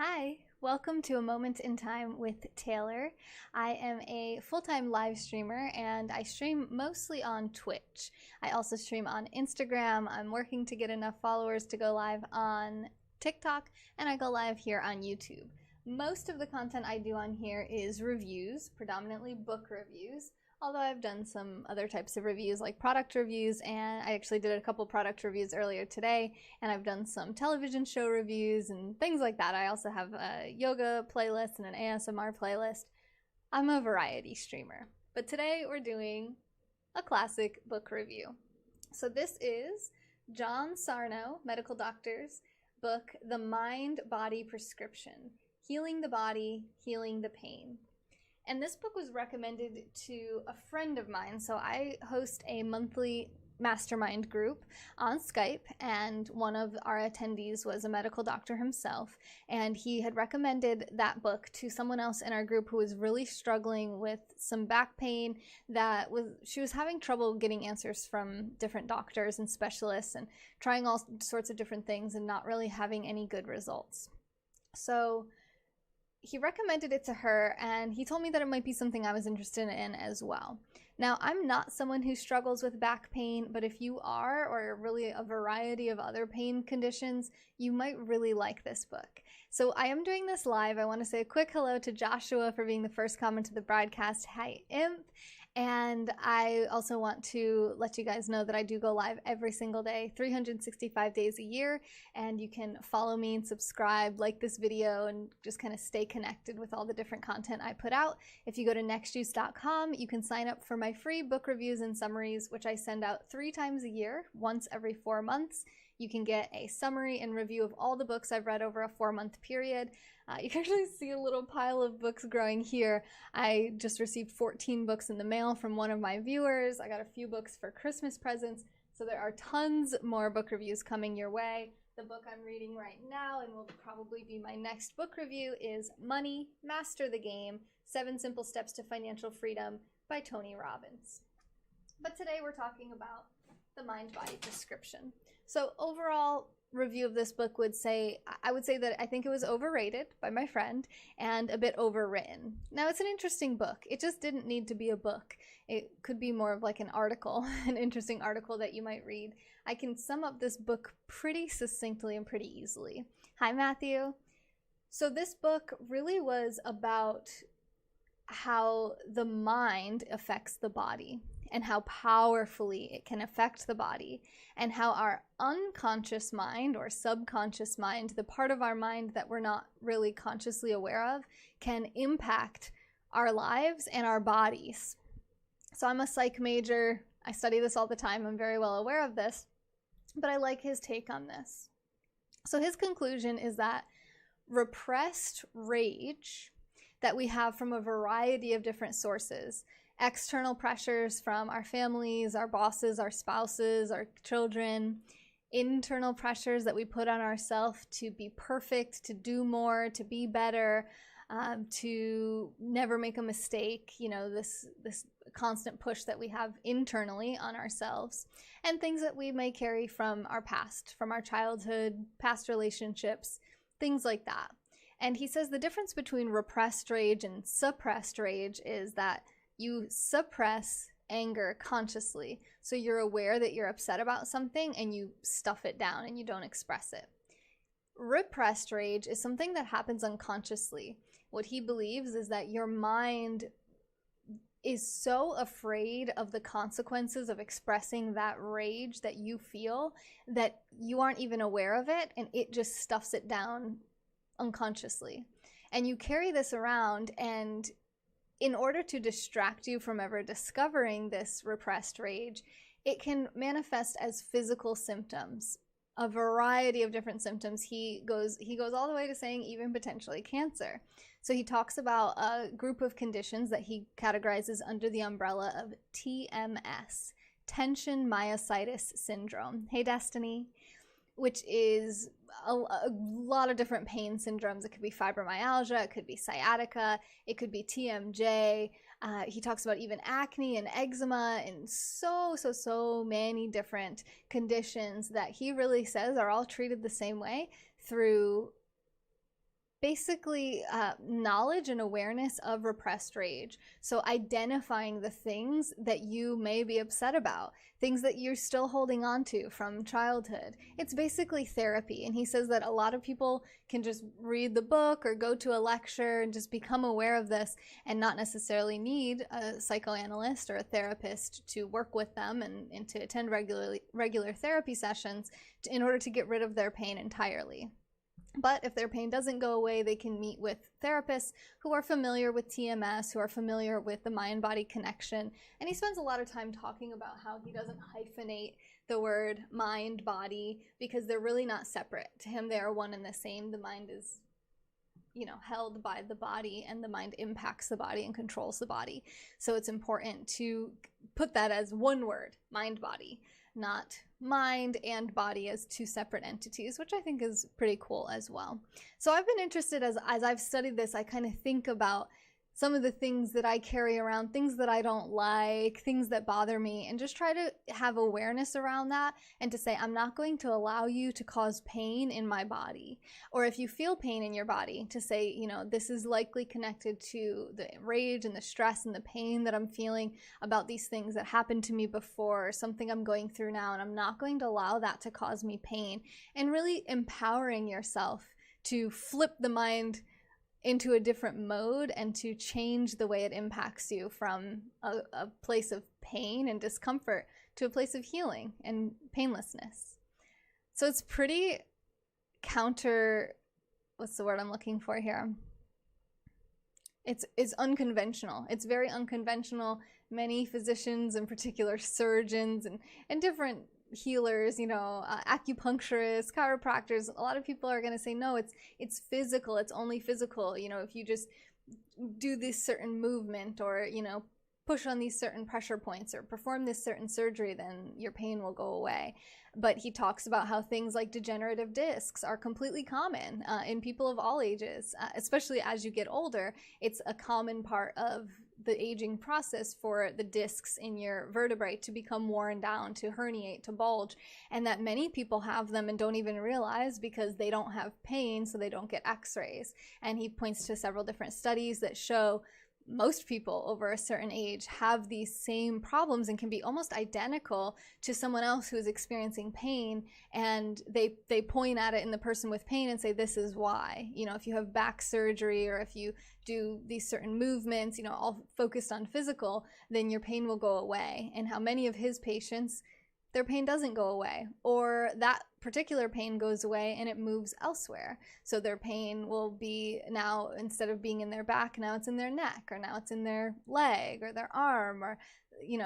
Hi, welcome to A Moment in Time with Taylor. I am a full-time live streamer and I stream mostly on Twitch. I also stream on Instagram. I'm working to get enough followers to go live on TikTok, and I go live here on YouTube. Most of the content I do on here is reviews, predominantly book reviews, although I've done some other types of reviews like product reviews, and I actually did a couple product reviews earlier today, and I've done some television show reviews and things like that. I also have a yoga playlist and an ASMR playlist. I'm a variety streamer, but today we're doing a classic book review. So this is John Sarno, medical doctor's book, The Mindbody Prescription: Healing the Body, Healing the Pain. And this book was recommended to a friend of mine. So I host a monthly mastermind group on Skype, and one of our attendees was a medical doctor himself, and he had recommended that book to someone else in our group who was really struggling with some back pain. She was having trouble getting answers from different doctors and specialists and trying all sorts of different things and not really having any good results. So he recommended it to her, and he told me that it might be something I was interested in as well. Now, I'm not someone who struggles with back pain, but if you are, or really a variety of other pain conditions, you might really like this book. So I am doing this live. I want to say a quick hello to Joshua for being the first comment to the broadcast. Hi, Imp. And I also want to let you guys know that I do go live every single day, 365 days a year, and you can follow me and subscribe, like this video, and just kind of stay connected with all the different content I put out. If you go to NexJuice.com, you can sign up for my free book reviews and summaries, which I send out 3 times a year, once every 4 months. You can get a summary and review of all the books I've read over a 4-month period. You can actually see a little pile of books growing here. I just received 14 books in the mail from one of my viewers. I got a few books for Christmas presents, so there are tons more book reviews coming your way. The book I'm reading right now, and will probably be my next book review, is Money, Master the Game: 7 Simple Steps to Financial Freedom by Tony Robbins. But today we're talking about the Mindbody Prescription. So overall review of this book I would say that I think it was overrated by my friend and a bit overwritten. Now, it's an interesting book. It just didn't need to be a book. It could be more of like an article, an interesting article that you might read. I can sum up this book pretty succinctly and pretty easily. Hi, Matthew. So this book really was about how the mind affects the body, and how powerfully it can affect the body, and how our unconscious mind or subconscious mind, the part of our mind that we're not really consciously aware of, can impact our lives and our bodies. So I'm a psych major. I study this all the time. I'm very well aware of this, but I like his take on this. So his conclusion is that repressed rage that we have from a variety of different sources, external pressures from our families, our bosses, our spouses, our children, internal pressures that we put on ourselves to be perfect, to do more, to be better, to never make a mistake, this constant push that we have internally on ourselves, and things that we may carry from our past, from our childhood, past relationships, things like that. And he says the difference between repressed rage and suppressed rage is that you suppress anger consciously. So you're aware that you're upset about something and you stuff it down and you don't express it. Repressed rage is something that happens unconsciously. What he believes is that your mind is so afraid of the consequences of expressing that rage that you feel that you aren't even aware of it, and it just stuffs it down unconsciously. And you carry this around, and in order to distract you from ever discovering this repressed rage, it can manifest as physical symptoms, a variety of different symptoms. He goes all the way to saying even potentially cancer. So he talks about a group of conditions that he categorizes under the umbrella of TMS, tension myositis syndrome. Hey, Destiny. Which is a lot of different pain syndromes. It could be fibromyalgia, it could be sciatica, it could be TMJ. He talks about even acne and eczema and so many different conditions that he really says are all treated the same way through basically knowledge and awareness of repressed rage. So identifying the things that you may be upset about, things that you're still holding on to from childhood. It's basically therapy. And he says that a lot of people can just read the book or go to a lecture and just become aware of this and not necessarily need a psychoanalyst or a therapist to work with them and to attend regular therapy sessions in order to get rid of their pain entirely. But if their pain doesn't go away, they can meet with therapists who are familiar with TMS, who are familiar with the mind-body connection. And he spends a lot of time talking about how he doesn't hyphenate the word mind-body because they're really not separate. To him, they are one and the same. The mind is, held by the body, and the mind impacts the body and controls the body. So it's important to put that as one word, mind-body, not mind and body as two separate entities, which I think is pretty cool as well. So I've been interested as I've studied this, I kind of think about some of the things that I carry around, things that I don't like, things that bother me, and just try to have awareness around that and to say, I'm not going to allow you to cause pain in my body. Or if you feel pain in your body, to say, this is likely connected to the rage and the stress and the pain that I'm feeling about these things that happened to me before, or something I'm going through now, and I'm not going to allow that to cause me pain. And really empowering yourself to flip the mind into a different mode and to change the way it impacts you from a place of pain and discomfort to a place of healing and painlessness. So it's pretty what's the word I'm looking for here? It's unconventional. It's very unconventional. Many physicians, in particular surgeons and different healers, acupuncturists, chiropractors, a lot of people are going to say, no, it's physical. It's only physical. If you just do this certain movement or, push on these certain pressure points or perform this certain surgery, then your pain will go away. But he talks about how things like degenerative discs are completely common in people of all ages, especially as you get older. It's a common part of the aging process for the discs in your vertebrae to become worn down, to herniate, to bulge, and that many people have them and don't even realize because they don't have pain, so they don't get x-rays. And he points to several different studies that show most people over a certain age have these same problems and can be almost identical to someone else who is experiencing pain, and they point at it in the person with pain and say, this is why. If you have back surgery or if you do these certain movements, all focused on physical, then your pain will go away. And how many of his patients, their pain doesn't go away, or that particular pain goes away and it moves elsewhere. So their pain will be now, instead of being in their back, now it's in their neck, or now it's in their leg or their arm, or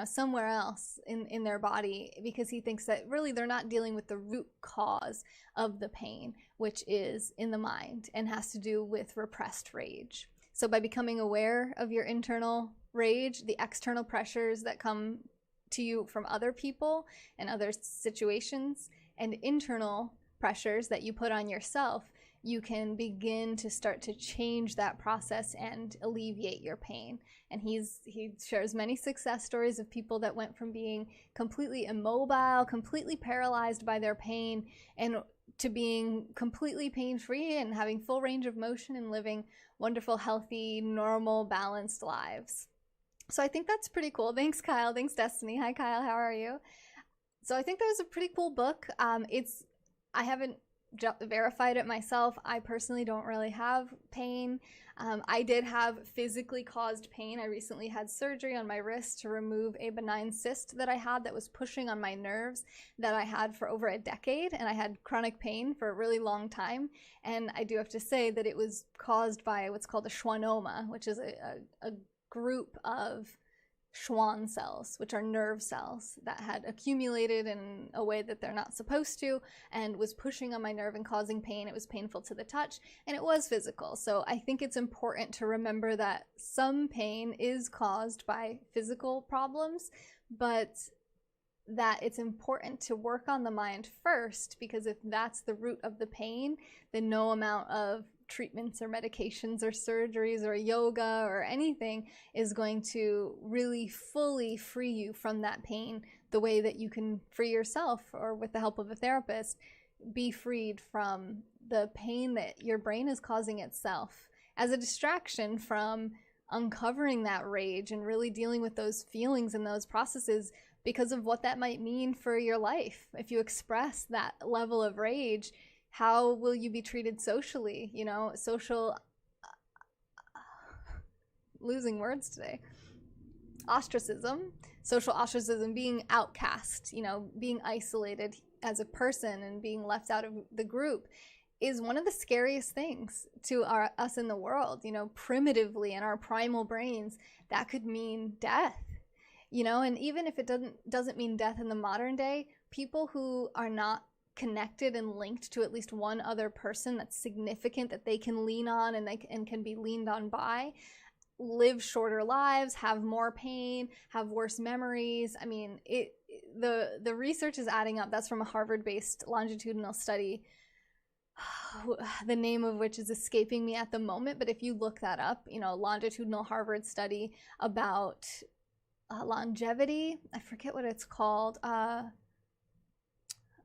somewhere else in their body, because he thinks that really they're not dealing with the root cause of the pain, which is in the mind and has to do with repressed rage. So by becoming aware of your internal rage, the external pressures that come to you from other people and other situations, and internal pressures that you put on yourself, you can begin to start to change that process and alleviate your pain. And he shares many success stories of people that went from being completely immobile, completely paralyzed by their pain, and to being completely pain-free and having full range of motion and living wonderful, healthy, normal, balanced lives. So I think that's pretty cool. Thanks, Kyle. Thanks, Destiny. Hi, Kyle. How are you? So I think that was a pretty cool book. I haven't verified it myself. I personally don't really have pain. I did have physically caused pain. I recently had surgery on my wrist to remove a benign cyst that I had that was pushing on my nerves that I had for over a decade, and I had chronic pain for a really long time. And I do have to say that it was caused by what's called a schwannoma, which is a group of Schwann cells, which are nerve cells that had accumulated in a way that they're not supposed to, and was pushing on my nerve and causing pain. It was painful to the touch, and it was physical. So I think it's important to remember that some pain is caused by physical problems, but that it's important to work on the mind first, because if that's the root of the pain, then no amount of treatments or medications or surgeries or yoga or anything is going to really fully free you from that pain the way that you can free yourself, or with the help of a therapist, be freed from the pain that your brain is causing itself as a distraction from uncovering that rage and really dealing with those feelings and those processes because of what that might mean for your life. If you express that level of rage, how will you be treated socially? You know, losing words today. Ostracism, social ostracism, being outcast, you know, being isolated as a person and being left out of the group is one of the scariest things to us in the world. You know, primitively in our primal brains, that could mean death. You know, and even if it doesn't mean death in the modern day, people who are not connected and linked to at least one other person that's significant that they can lean on and can be leaned on by, live shorter lives, have more pain, have worse memories. I mean, the research is adding up. That's from a Harvard-based longitudinal study, the name of which is escaping me at the moment. But if you look that up, you know, longitudinal Harvard study about longevity. I forget what it's called.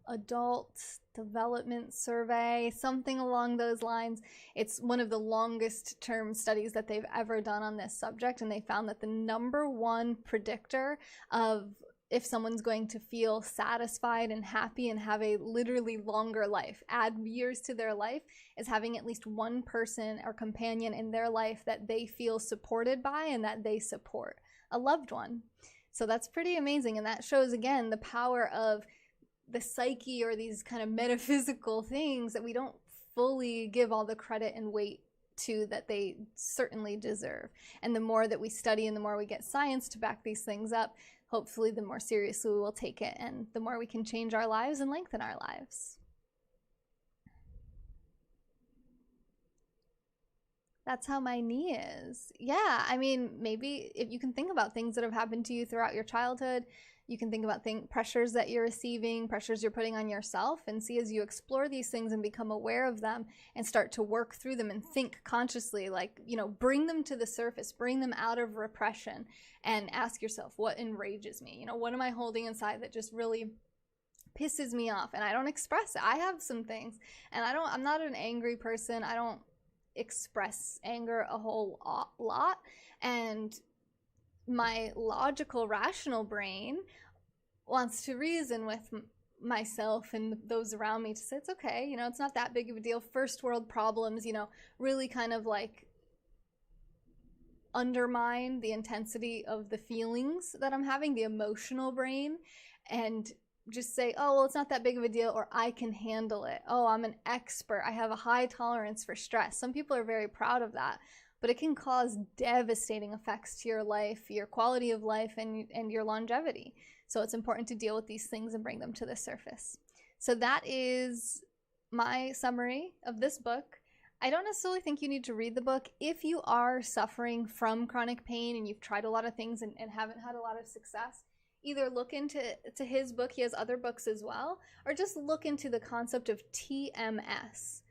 Adult Development Survey, something along those lines. It's one of the longest term studies that they've ever done on this subject, and they found that the number one predictor of if someone's going to feel satisfied and happy and have a literally longer life, add years to their life, is having at least one person or companion in their life that they feel supported by and that they support, a loved one. So that's pretty amazing, and that shows again the power of the psyche or these kind of metaphysical things that we don't fully give all the credit and weight to that they certainly deserve. And the more that we study and the more we get science to back these things up, hopefully the more seriously we will take it and the more we can change our lives and lengthen our lives. That's how my knee is. Yeah, I mean, maybe if you can think about things that have happened to you throughout your childhood, you can think about pressures that you're receiving, pressures you're putting on yourself, and see as you explore these things and become aware of them and start to work through them and think consciously, like, you know, bring them to the surface, bring them out of repression and ask yourself, what enrages me? You know, what am I holding inside that just really pisses me off? And I don't express it. I have some things, and I'm not an angry person. I don't express anger a whole lot, and my logical, rational brain wants to reason with myself and those around me to say, it's okay, you know, it's not that big of a deal. First world problems, you know, really kind of like undermine the intensity of the feelings that I'm having, the emotional brain, and just say, oh, well, it's not that big of a deal, or I can handle it. Oh, I'm an expert. I have a high tolerance for stress. Some people are very proud of that, but it can cause devastating effects to your life, your quality of life, and your longevity. So it's important to deal with these things and bring them to the surface. So that is my summary of this book. I don't necessarily think you need to read the book. If you are suffering from chronic pain and you've tried a lot of things and haven't had a lot of success, either look into his book, he has other books as well, or just look into the concept of TMS.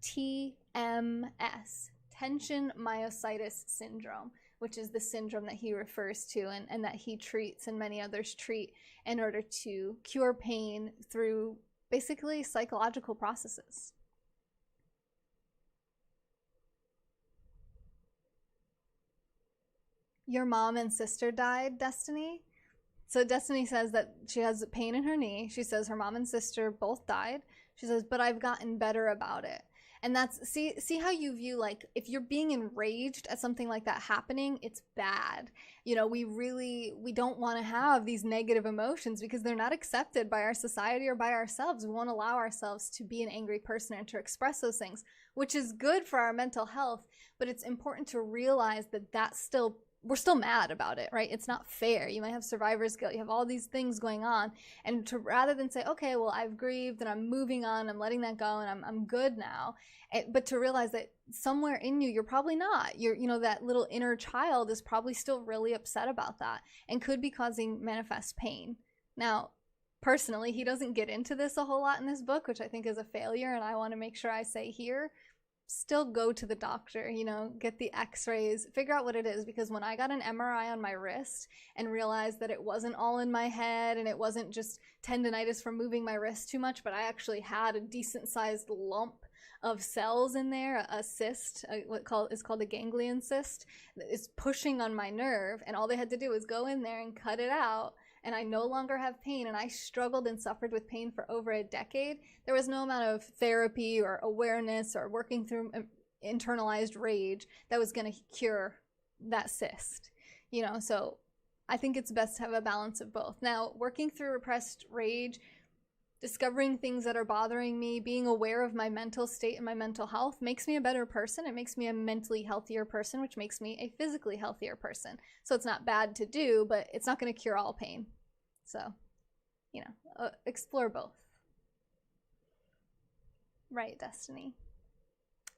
TMS. Tension myositis syndrome, which is the syndrome that he refers to and that he treats and many others treat in order to cure pain through basically psychological processes. Your mom and sister died, Destiny? So Destiny says that she has pain in her knee. She says her mom and sister both died. She says, but I've gotten better about it. And that's, see how you view, like, if you're being enraged at something like that happening, it's bad. You know, we don't want to have these negative emotions because they're not accepted by our society or by ourselves. We won't allow ourselves to be an angry person and to express those things, which is good for our mental health. But it's important to realize that we're still mad about it, right? It's not fair. You might have survivor's guilt. You have all these things going on. And to rather than say, okay, well, I've grieved and I'm moving on, I'm letting that go and I'm good now. But to realize that somewhere in you, you're probably not. That little inner child is probably still really upset about that and could be causing manifest pain. Now, personally, he doesn't get into this a whole lot in this book, which I think is a failure. And I want to make sure I say here, still go to the doctor, you know, get the x-rays, figure out what it is. Because when I got an MRI on my wrist and realized that it wasn't all in my head and it wasn't just tendonitis from moving my wrist too much, but I actually had a decent sized lump of cells in there, a cyst, is called a ganglion cyst, that is pushing on my nerve, and all they had to do was go in there and cut it out, and I no longer have pain. And I struggled and suffered with pain for over a decade. There was no amount of therapy or awareness or working through internalized rage that was going to cure that cyst, you know. So I think it's best to have a balance of both. Now, working through repressed rage, discovering things that are bothering me, being aware of my mental state and my mental health makes me a better person. It makes me a mentally healthier person, which makes me a physically healthier person. So it's not bad to do, but it's not going to cure all pain. So, you know, explore both. Right, Destiny.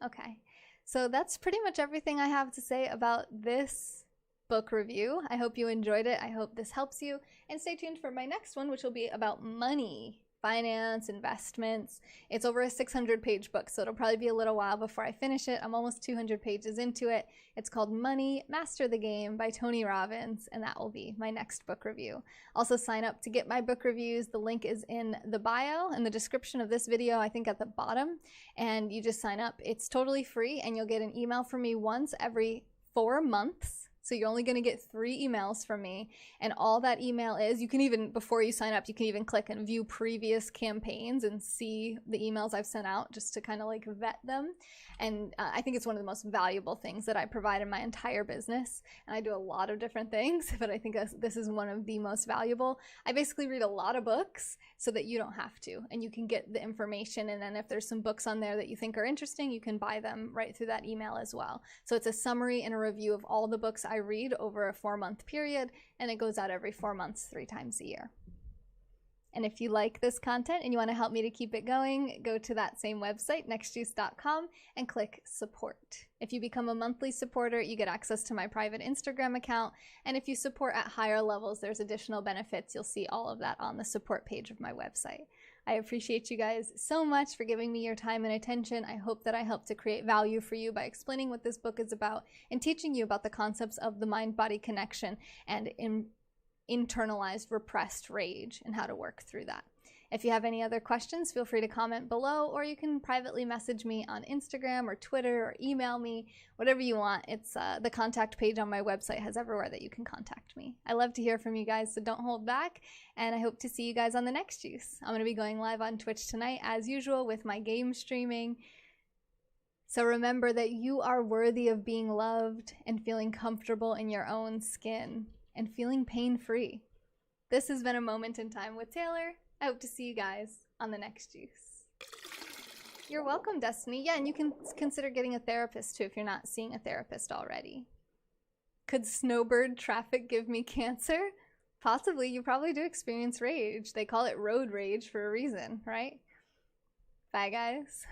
Okay, so that's pretty much everything I have to say about this book review. I hope you enjoyed it. I hope this helps you. And stay tuned for my next one, which will be about money, finance, investments. It's over a 600-page book, so it'll probably be a little while before I finish it. I'm almost 200 pages into it. It's called Money, Master the Game by Tony Robbins, and that will be my next book review. Also, sign up to get my book reviews. The link is in the bio and the description of this video, I think at the bottom, and you just sign up. It's totally free, and you'll get an email from me once every 4 months. So you're only going to get 3 emails from me, and all that email is, you can even, before you sign up, you can even click and view previous campaigns and see the emails I've sent out just to kind of like vet them. And I think it's one of the most valuable things that I provide in my entire business. And I do a lot of different things, but I think this is one of the most valuable. I basically read a lot of books so that you don't have to, and you can get the information. And then if there's some books on there that you think are interesting, you can buy them right through that email as well. So it's a summary and a review of all the books I read over a 4-month period, and it goes out every 4 months, 3 times a year. And if you like this content and you want to help me to keep it going, go to that same website, nexjuice.com, and click support. If you become a monthly supporter, you get access to my private Instagram account. And if you support at higher levels, there's additional benefits. You'll see all of that on the support page of my website. I appreciate you guys so much for giving me your time and attention. I hope that I helped to create value for you by explaining what this book is about and teaching you about the concepts of the mind-body connection and internalized repressed rage and how to work through that. If you have any other questions, feel free to comment below, or you can privately message me on Instagram or Twitter or email me, whatever you want. It's the contact page on my website has everywhere that you can contact me. I love to hear from you guys, so don't hold back, and I hope to see you guys on the next Juice. I'm going to be going live on Twitch tonight as usual with my game streaming. So remember that you are worthy of being loved and feeling comfortable in your own skin and feeling pain-free. This has been a moment in time with Taylor. I hope to see you guys on the next Juice. You're welcome, Destiny. Yeah, and you can consider getting a therapist too if you're not seeing a therapist already. Could snowbird traffic give me cancer? Possibly. You probably do experience rage. They call it road rage for a reason, right? Bye, guys.